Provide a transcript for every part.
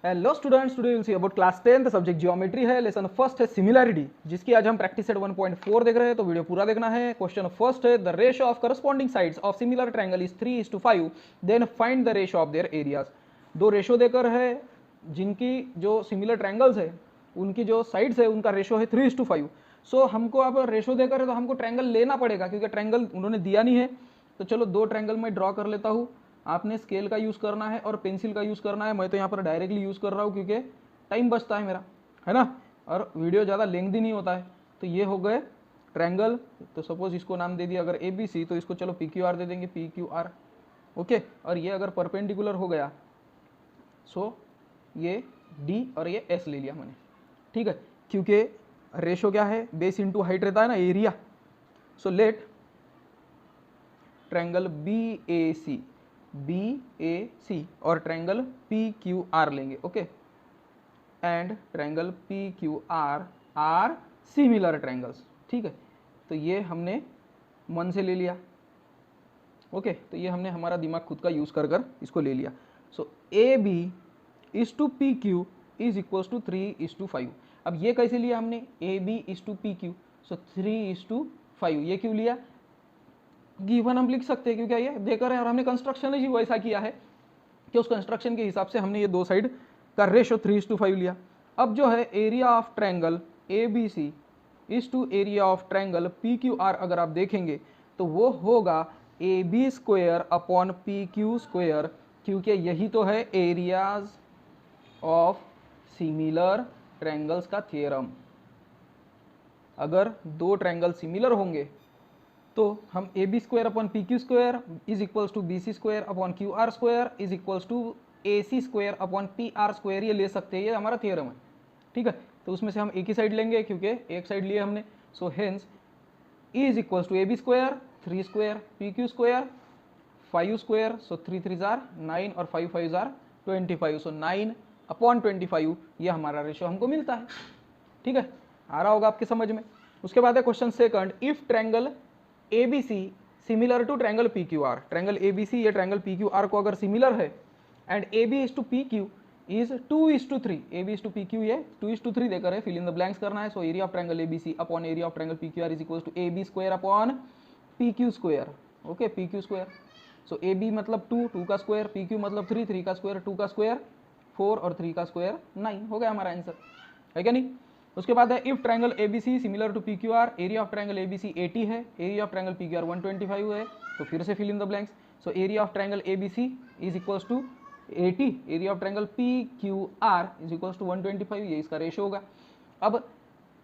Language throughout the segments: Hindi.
Hello students, today will see about class 10th subject geometry है। लेसन फर्स्ट है सिमिलैरिटी, जिसकी आज हम प्रैक्टिस सेट 1.4 देख रहे हैं, तो वीडियो पूरा देखना है। क्वेश्चन फर्स्ट है, the ratio of corresponding sides of similar triangle is 3:5, then find the ratio of their areas. दो रेशियो देकर है जिनकी जो सिमिलर ट्रायंगल्स है उनकी जो साइड्स है उनका रेशियो है 3:5। सो हमको अब रेशियो देकर है तो हमको ट्रायंगल लेना पड़ेगा, क्योंकि ट्रायंगल उन्होंने दिया नहीं है। तो चलो दो ट्रायंगल मैं ड्रॉ कर लेता हूँ। आपने स्केल का यूज़ करना है और पेंसिल का यूज़ करना है। मैं तो यहाँ पर डायरेक्टली यूज़ कर रहा हूँ क्योंकि टाइम बचता है मेरा, है ना, और वीडियो ज़्यादा लेंथी नहीं होता है। तो ये हो गए ट्रायंगल। तो सपोज इसको नाम दे दिया अगर ABC, तो इसको चलो PQR दे देंगे, PQR। ओके, और ये अगर परपेंडिकुलर हो गया सो ये D और ये S ले लिया मैंने, ठीक है, क्योंकि रेशो क्या है, बेस इंटू हाइट रहता है ना, area. So let triangle BAC और ट्रायंगल PQR लेंगे। Okay, and triangle PQR are similar triangles, ठीक है। तो ये हमने मन से ले लिया। ओके, तो ये हमने हमारा दिमाग खुद का यूज़ कर इसको ले लिया। So AB is to PQ is equals to 3:5। अब ये कैसे लिया हमने, AB is to PQ, so 3:5। ये क्यों लिया, गिवन हम लिख सकते हैं क्योंकि ये देकर है और हमने कंस्ट्रक्शन ही वैसा किया है कि उस कंस्ट्रक्शन के हिसाब से हमने ये दो साइड का रेशो 3:5 लिया। अब जो है area of triangle ABC is to area of triangle PQR अगर आप देखेंगे तो वो होगा AB² अपॉन PQ², क्योंकि यही तो है एरियाज ऑफ सिमिलर ट्रायंगल्स का थ्योरम। अगर दो ट्रायंगल सिमिलर होंगे तो हम AB² upon PQ² is equals to BC² upon QR² is equals to AC² upon PR² ये ले सकते हैं। ये हमारा थ्योरम है, ठीक है। तो उसमें से हम एक ही साइड लेंगे क्योंकि एक साइड लिए हमने। So hence is equals to AB², 3² PQ², 5², so 3 3 जार 9 और 5 5 जार 25, सो 9 अपॉन 25 ये हमारा रेशियो हमको मिलता है, ठीक है। आ रहा होगा आपके समझ में। उसके बाद है question second, if triangle ABC similar to triangle PQR, triangle ABC ये ट्रायंगल PQR को अगर सिमिलर है and AB is to PQ is 2:3, AB is to PQ ये 2:3 देकर है, फिल इन द ब्लैंक्स करना है। So area of triangle ABC upon area of triangle PQR is equals to AB² upon PQ²। Okay, PQ²। So AB मतलब 2 का स्क्वायर, PQ मतलब 3 का स्क्वायर, 2 का स्क्वायर 4 और 3 का स्क्वायर 9, हो गया हमारा आंसर, है क्या नहीं। उसके बाद है if triangle ABC similar to PQR, area of triangle ABC 80 है, एरिया ऑफ ट्रायंगल PQR 125 है, तो फिर से fill in the blanks. So area of triangle ABC is equals to 80, area of triangle PQR is equals to 125, ये इसका रेशियो होगा। अब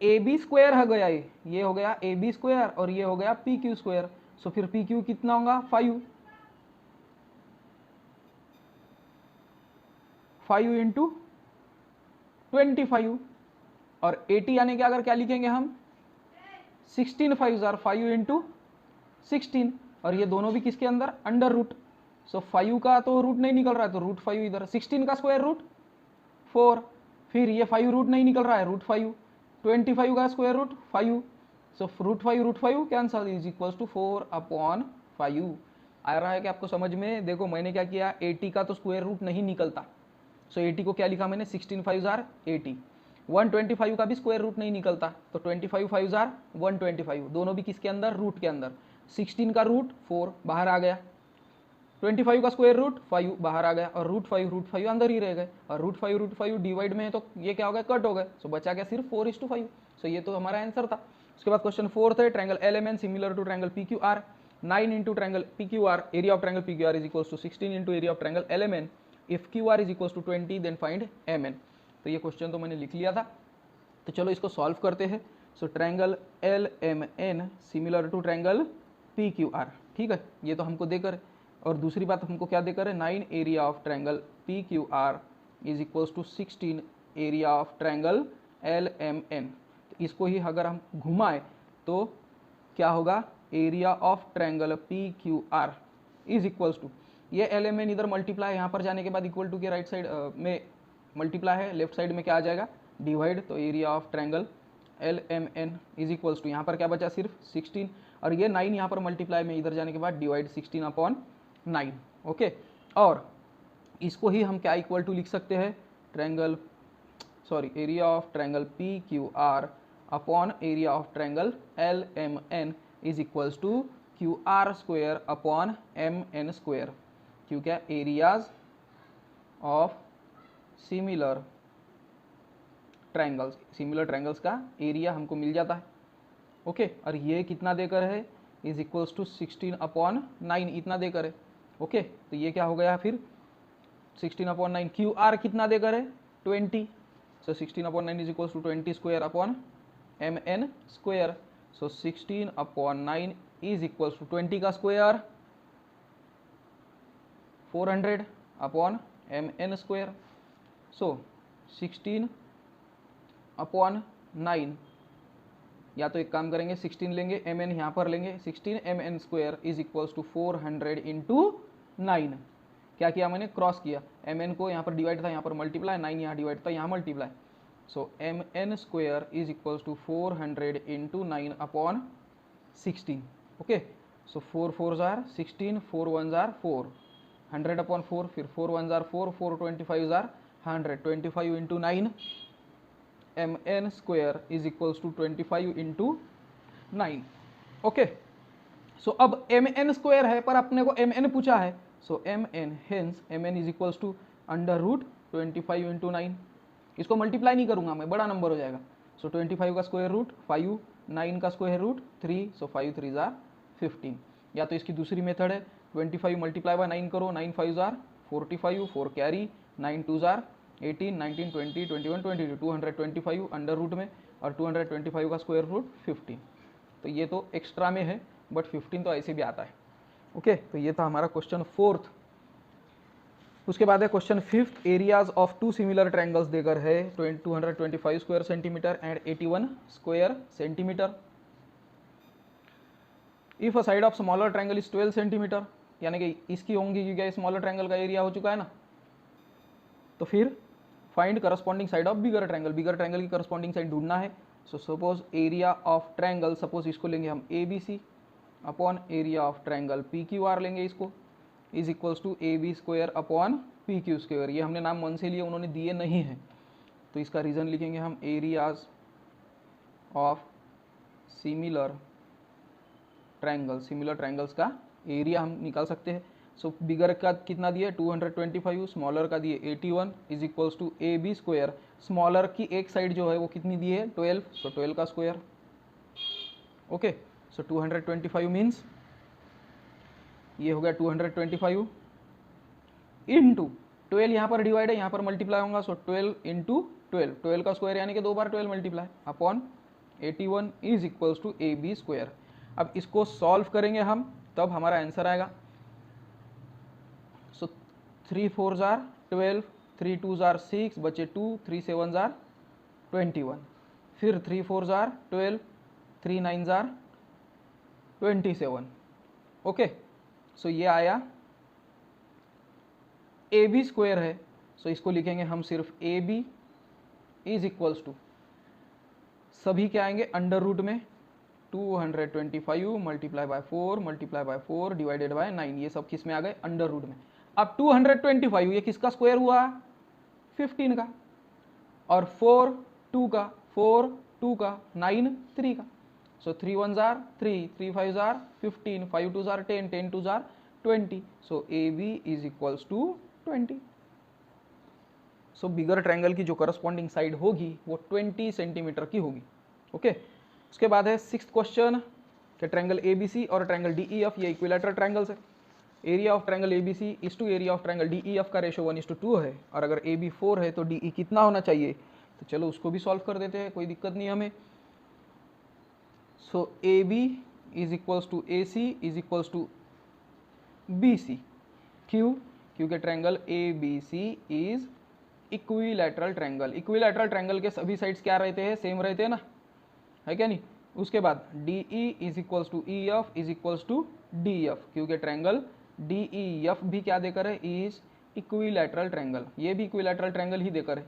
AB² हो गया, ये हो गया AB² और ये हो गया PQ²। सो फिर PQ कितना होगा, 5 इंटू 25 और 80 यानी कि अगर क्या लिखेंगे हम 16 5 जार 5 इंटू 16, और ये दोनों भी किसके अंदर, अंडर रूट। सो 5 का तो रूट नहीं निकल रहा है तो √5 इधर, 16 का स्क्वायर रूट 4, फिर ये 5 रूट नहीं निकल रहा है √5, 25 का square root 5, so √5 cancel is equals to 4/5। आ रहा है कि आपको समझ में। देखो मैंने क्या किया, 80 का तो स्क्वायर रूट नहीं निकलता, सो 80 को क्या लिखा मैंने, 16 5 जार 80। 125 का भी स्क्वायर रूट नहीं निकलता, तो 25 5 जार 125, दोनों भी किसके अंदर, रूट के अंदर। 16 का रूट 4 बाहर आ गया, 25 का स्क्वायर रूट 5 बाहर आ गया, और √5 अंदर ही रह गए, और √5 डिवाइड में है तो ये क्या हो गया, कट हो गए। सो बचा गया सिर्फ 4:5। सो ये तो हमारा आंसर था। उसके बाद क्वेश्चन फोर्थ है, triangle LMN similar to triangle PQR, 9 into triangle PQR, area of triangle PQR is equals to 16 into area of triangle LMN। If QR is equals to 20 then find MN। तो ये क्वेश्चन तो मैंने लिख लिया था, तो चलो इसको सॉल्व करते हैं। So triangle LMN similar to triangle PQR, ठीक है, ये तो हमको देकर। और दूसरी बात हमको क्या देकर है, 9 area of triangle PQR is equals to 16 area of triangle LMN। तो इसको ही अगर हम घुमाए तो क्या होगा, area of triangle PQR is equals to, ये LMN इधर मल्टीप्लाई यहाँ पर जाने के बाद इक्वल टू के राइट साइड में मल्टीप्लाई है, लेफ्ट साइड में क्या आ जाएगा, डिवाइड। तो area of triangle LMN is equals to, यहाँ पर क्या बचा, सिर्फ 16, और ये 9 यहाँ पर मल्टीप्लाई में इधर जाने के बाद डिवाइड 16/9। ओके, और इसको ही हम क्या इक्वल टू लिख सकते हैं, triangle area of triangle P Q R upon area of triangle L M N is equals to Q R square upon M N square. क्यों क्या, एरियाज ऑफ सिमिलर ट्रायंगल्स का एरिया हमको मिल जाता है। ओके, और ये कितना देकर है, इज इक्वल्स टू 16/9 इतना देकर है। ओके, तो ये क्या हो गया फिर 16/9, क्यू आर कितना देकर है 20, so 16/9 is equals to 20 square upon M N square. So 16/9 is equals to 20 का square 400 upon M N square. So 16/9, या तो एक काम करेंगे 16 लेंगे, एम एन यहाँ पर लेंगे, 16 M N square is equals to 400 into 9। क्या किया मैंने, क्रॉस किया, एम एन को यहाँ पर डिवाइड था, यहाँ पर मल्टीप्लाई, 9 यहाँ डिवाइड था, यहाँ multiply. So M N square is equals to 400 into 9 upon 16। Okay, so 4 4 जार 16, 4 1 जार 4, 100 अपॉन 4, फिर 4 1 जार 4, 4 25 जार 100, 25 into 9 M N square is equals to 25 into 9। Okay, so अब एम एन स्क्वायर है पर अपने को एम एन पूछा है, so M N, hence M N is equals to under root 25 into 9। इसको मल्टीप्लाई नहीं करूंगा मैं, बड़ा नंबर हो जाएगा। सो 25 का स्क्वायर रूट 5, 9 का स्क्वायर रूट 3, सो 5 3 जार 15। या तो इसकी दूसरी मेथड है 25 मल्टीप्लाई बाय 9 करो, 9 5 जार 45, 4 कैरी, 9 2 जार 18, 19 20 21 22, 225 अंडर रूट में, और 225 का स्क्वायर रूट 15। तो ये तो एक्स्ट्रा में है, बट 15 तो ऐसे भी आता है। ओके, तो ये था हमारा क्वेश्चन 4th। उसके बाद है question 5th, areas of two similar triangles देकर है 225 square centimetre and 81 square centimetre. If a side of smaller triangle is 12 centimetre, यानी कि इसकी होंगी क्योंकि स्मॉलर ट्रायंगल का एरिया हो चुका है ना, तो फिर find corresponding side of bigger triangle, bigger triangle की करस्पॉन्डिंग साइड ढूंढना है। So suppose area of triangle, suppose इसको लेंगे हम A B C upon area of triangle P Q R लेंगे इसको, is equals to A B square upon P Q square. ये हमने नाम मन से लिए, उन्होंने दिए नहीं है, तो इसका रीजन लिखेंगे हम एरियाज ऑफ सिमिलर ट्रायंगल्स का एरिया हम निकाल सकते हैं। सो बिगर का कितना दिए 225, स्मॉलर का दिए 81 is equals to A B square. Smaller की एक साइड जो है वो कितनी दी है 12, सो 12 का स्क्वायर। ओके, सो 225 मीन्स ये हो गया 225 इंटू 12, यहाँ पर डिवाइड है, यहाँ पर मल्टीप्लाई होगा, सो 12 इंटू 12, 12 का स्क्वायर यानी कि 2 बार 12 multiply upon 81 is equals to A B square. अब इसको सॉल्व करेंगे हम, तब हमारा आंसर आएगा। सो 3 4 जार 12, 3 2 जार 6, बचे 2, 3 7 जार 21, फिर 3 4 जार 12, 3 9 जार 27। ओके, सो ये आया ए बी स्क्वायर है, सो इसको लिखेंगे हम सिर्फ A B is equals to, सभी क्या आएंगे अंडर रूट में 225 मल्टीप्लाई बाय 4 डिवाइडेड बाय 9, ये सब किस में आ गए अंडर रूट में। अब 225 ये किसका स्क्वायर हुआ 15 का, और 4 2 का, 4 2 का, 9 3 का, सो 3 1 जार 3, 3 5 जार 15, 5 2 जार 10, 10 2 जार 20, so A B is equals to 20। So bigger triangle की जो करस्पॉन्डिंग साइड होगी वो 20 सेंटीमीटर की होगी। ओके, उसके बाद है 6th क्वेश्चन कि ट्रायंगल ए बी सी और ट्रायंगल डी ई एफ ये इक्विलैटरल ट्रायंगल्स है। Area of triangle A B C is to area of triangle D E F का रेशो 1:2 है, और अगर ए बी 4 है तो डी ई कितना होना चाहिए, तो चलो उसको भी सॉल्व कर देते हैं, कोई दिक्कत नहीं हमें। So A B is equals to A C is equals to B C. क्यों, क्योंकि triangle A B C is equilateral triangle. Equilateral triangle के सभी साइड्स क्या रहते हैं, सेम रहते हैं ना, है क्या नहीं। उसके बाद D E is equals to E F is equals to D F, क्योंकि ट्रायंगल डी ई एफ भी क्या देकर है, इज इक्विलैटरल ट्रायंगल, ये भी इक्विलैटरल ट्रायंगल ही देकर है,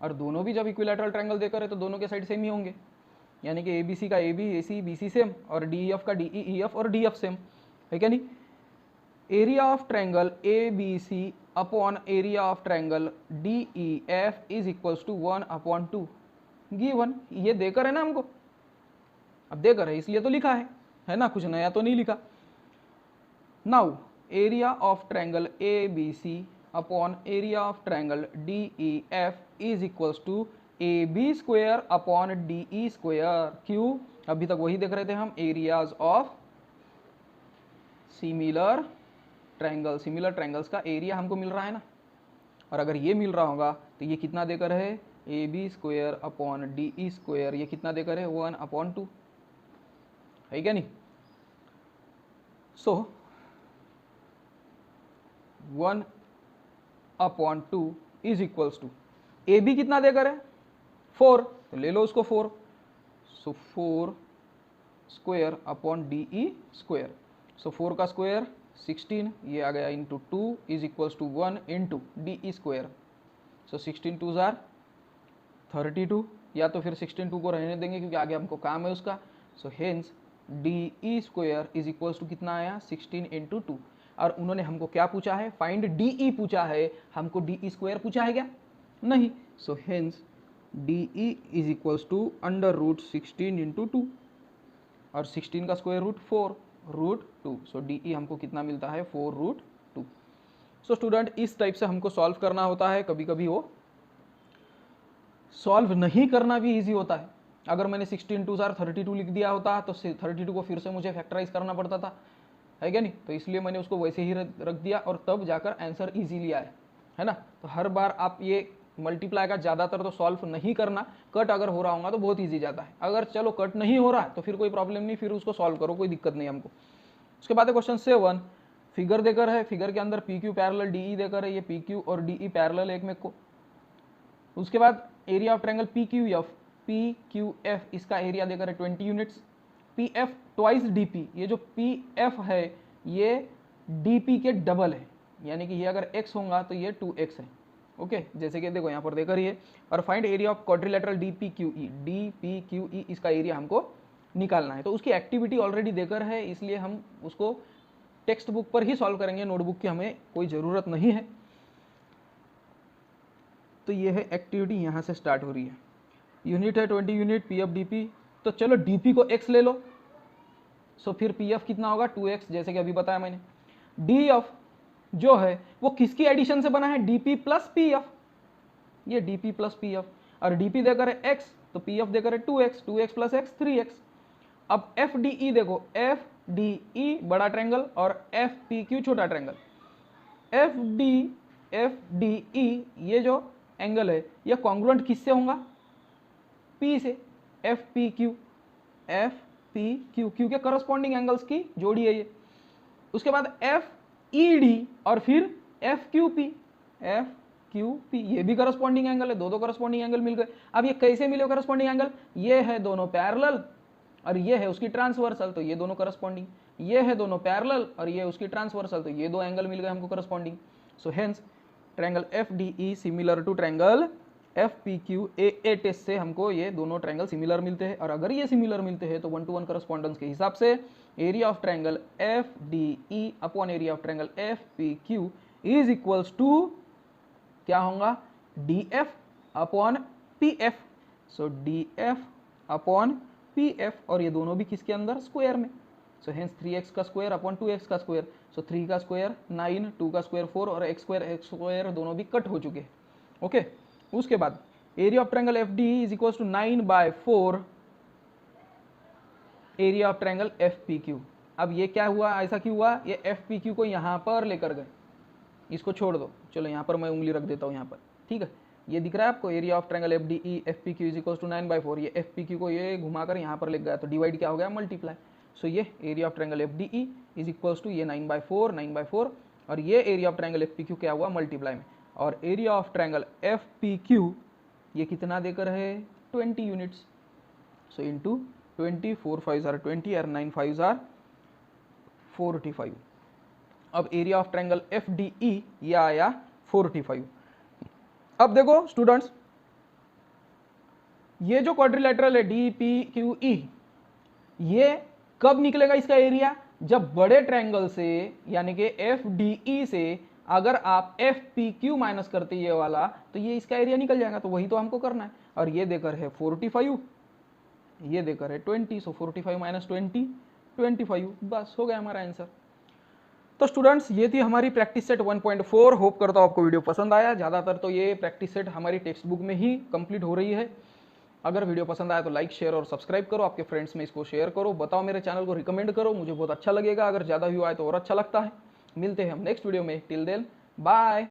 और दोनों भी जब इक्विलैटरल ट्रायंगल देकर है तो दोनों के साइड सेम ही होंगे, यानी कि ए बी सी का A B A C B C same, और डी एफ का डी ई एफ और डी एफ सेम, है क्या नहीं। Area of triangle A B C upon area of triangle D E F is equals to 1/2 given. ये देकर है ना हमको, अब देकर है इसलिए तो लिखा है ना, कुछ नया तो नहीं लिखा। Now area of triangle A B C upon area of triangle D E F is equals to A B square upon D E square. क्यों? अभी तक वही देख रहे थे हम, areas of similar triangle. Similar triangles का एरिया हमको मिल रहा है ना, और अगर ये मिल रहा होगा तो ये कितना देकर है, A B square upon D E square. ये कितना देकर है, 1/2 है क्या नहीं? So 1/2 is equals to A B कितना देकर है, 4, तो ले लो उसको 4। So 4 square upon D E square. So 4 का स्क्वेयर 16, ये आ गया into 2 is equals to 1 into D E square. So 16 2 जार 32, या तो फिर 16 को रहने देंगे क्योंकि आगे हमको काम है उसका। So hence D E square is equals to कितना आया, 16 इंटू 2। और उन्होंने हमको क्या पूछा है, फाइंड डी ई पूछा है, हमको डी ई स्क्वेयर पूछा है क्या? नहीं। So hence D E is equals to √16 into 2, और 16 का square root 4 √2। So D E हमको कितना मिलता है, 4√2। सो स्टूडेंट इस टाइप से हमको सॉल्व करना होता है। कभी कभी वो सॉल्व नहीं करना भी इजी होता है। अगर मैंने 16 2 जार 32 लिख दिया होता तो 32 को फिर से मुझे फैक्टराइज करना पड़ता था, है क्या नहीं? तो इसलिए मैंने उसको वैसे ही रख दिया और तब जाकर आंसर इजीली आया, है ना। तो हर बार आप ये मल्टीप्लाई का ज़्यादातर तो सॉल्व नहीं करना, कट अगर हो रहा होगा तो बहुत ईजी जाता है। अगर चलो कट नहीं हो रहा है तो फिर कोई प्रॉब्लम नहीं, फिर उसको सॉल्व करो, कोई दिक्कत नहीं हमको। उसके बाद क्वेश्चन 7, फिगर देकर है, फिगर के अंदर P Q parallel D E देकर है, ये पी क्यू और डी ई पैरेलल एक में को। उसके बाद area of triangle P Q F, इसका एरिया देकर है 20 units. P F twice D P, ये जो पी एफ है ये डी पी के डबल है, यानी कि ये अगर x होगा तो ये 2x है। ओके, जैसे कि देखो यहाँ पर देकर ये। और find area of quadrilateral D P Q E, इसका एरिया हमको निकालना है। तो उसकी एक्टिविटी ऑलरेडी देकर है, इसलिए हम उसको टेक्स्ट बुक पर ही सॉल्व करेंगे, नोटबुक की हमें कोई ज़रूरत नहीं है। तो ये है एक्टिविटी, यहाँ से स्टार्ट हो रही है। यूनिट है 20 unit, P F D P. तो चलो डी पी को x ले लो, सो फिर पी एफ कितना होगा, 2x, जैसे कि अभी बताया मैंने। डी एफ जो है वो किसकी एडिशन से बना है, D P plus P F, ये D P plus P F. और डी पी देकर है x, तो पी एफ देकर है 2x प्लस x 3x। अब एफ डी ई देखो, एफ डी ई बड़ा ट्रायंगल और एफ पी क्यू छोटा ट्रायंगल। एफ डी ई ये जो एंगल है ये कॉन्ग्रुएंट किससे होगा, P से। एफ पी क्यू क्यू के करस्पॉन्डिंग एंगल्स की जोड़ी है ये। उसके बाद एफ ई डी और फिर एफ क्यू पी, ये भी करस्पॉन्डिंग एंगल है, दो करस्पॉन्डिंग एंगल मिल गए। अब ये कैसे मिले करस्पॉन्डिंग एंगल, ये है दोनों पैरेलल और ये है उसकी ट्रांसवर्सल, तो ये दोनों करस्पॉन्डिंग। ये है दोनों पैरेलल और ये उसकी ट्रांसवर्सल, तो ये दो एंगल मिल गए हमको corresponding. So hence triangle F D E similar to triangle F P Q. A test से हमको ये दोनों ट्रायंगल सिमिलर मिलते हैं, और अगर ये सिमिलर मिलते हैं तो 1:1 करस्पॉन्डेंस के हिसाब से area of triangle F D E upon area of triangle F P Q is equals to क्या होगा, D F upon P F. So D F upon P F, और ये दोनों भी किसके अंदर, स्क्वायर में। सो हेंस 3x का स्क्वायर अपॉन 2x का स्क्वायर। सो 3 का स्क्वायर 9, 2 का स्क्वायर 4 और x स्क्वायर दोनों भी कट हो चुके हैं। ओके, उसके बाद area of triangle F D is equals to 9/4 area of triangle F P Q. अब ये क्या हुआ, ऐसा क्यों हुआ, ये एफ पी क्यू को यहाँ पर लेकर गए, इसको छोड़ दो। चलो यहाँ पर मैं उंगली रख देता हूँ यहाँ पर, ठीक है। ये दिख रहा है आपको, area of triangle F D E F P Q is equals to 9/4। ये एफ पी क्यू को ये घुमाकर यहाँ पर ले गया, तो डिवाइड क्या हो गया, मल्टीप्लाई। सो ये area of triangle F D E is equals to ये 9/4 और ये area of triangle F P Q क्या हुआ, मल्टीप्लाई में। और area of triangle F P Q ये कितना देकर है, 20 यूनिट्स। सो इंटू 20, 4 5 आर 20 और 9 5 आर 45। अब area of triangle F D ई ये आया 45। अब देखो स्टूडेंट्स, ये जो क्वाड्रिलेटरल है डी पी क्यू ई, ये कब निकलेगा इसका एरिया, जब बड़े ट्रायंगल से यानी कि एफ डी ई से अगर आप एफ पी क्यू माइनस करते ये वाला तो ये इसका एरिया निकल जाएगा, तो वही तो हमको करना है। और ये देकर है 45, ये देकर है 20, सो 45 माइनस 20 25, बस हो गया हमारा आंसर। तो स्टूडेंट्स ये थी हमारी प्रैक्टिस सेट 1.4। होप करता हूँ आपको वीडियो पसंद आया। ज़्यादातर तो ये प्रैक्टिस सेट हमारी टेक्स्ट बुक में ही कंप्लीट हो रही है। अगर वीडियो पसंद आया तो लाइक शेयर और सब्सक्राइब करो, आपके फ्रेंड्स में इसको शेयर करो, बताओ मेरे चैनल को रिकमेंड करो, मुझे बहुत अच्छा लगेगा। अगर ज़्यादा व्यू आए तो और अच्छा लगता है। मिलते हैं हम नेक्स्ट वीडियो में, टिल देन बाय।